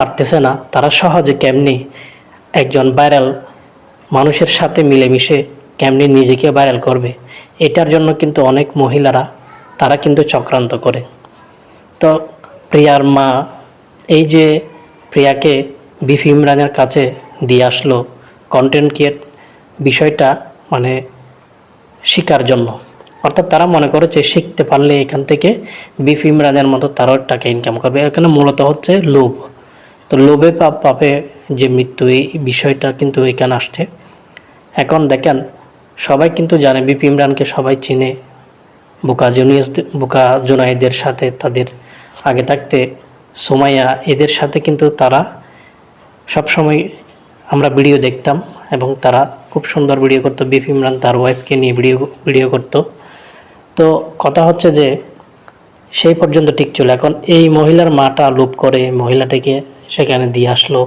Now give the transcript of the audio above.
পারতেছে না, তারা সহজে কেমনি একজন ভাইরাল মানুষের সাথে মিলেমিশে কেমনি নিজেকে ভাইরাল করবে, এটার জন্য কিন্তু অনেক মহিলারা তারা কিন্তু চক্রান্ত করে। তো প্রিয়ার মা এই যে প্রিয়াকে বিপি ইমরানের কাছে দিয়ে আসলো কন্টেন্ট ক্রিয়েট বিষয়টা মানে শিকার জন্য, অর্থাৎ তারা মনে করেছে শিখতে পারলে এখান থেকে বিপি ইমরানের মতো তারাও টাকা ইনকাম করবে। এখানে মূলত হচ্ছে লোভ। তো লোভে পাপে যে মৃত্যু, এই বিষয়টা কিন্তু এখানে আসছে। এখন দেখেন, সবাই কিন্তু জানে বিপি ইমরানকে সবাই চিনে, বোকা জুনাইদের সাথে তাদের আগে থাকতে সুমাইয়া, এদের সাথে কিন্তু তারা সবসময় আমরা ভিডিও দেখতাম এবং তারা খুব সুন্দর ভিডিও করতো। বিপি ইমরান তার ওয়াইফকে নিয়ে ভিডিও করতো। তো কথা হচ্ছে যে সেই পর্যন্ত ঠিক ছিল। এখন এই মহিলার মাটা লোভ করে মহিলাটাকে সেখানে দিয়ে আসলো।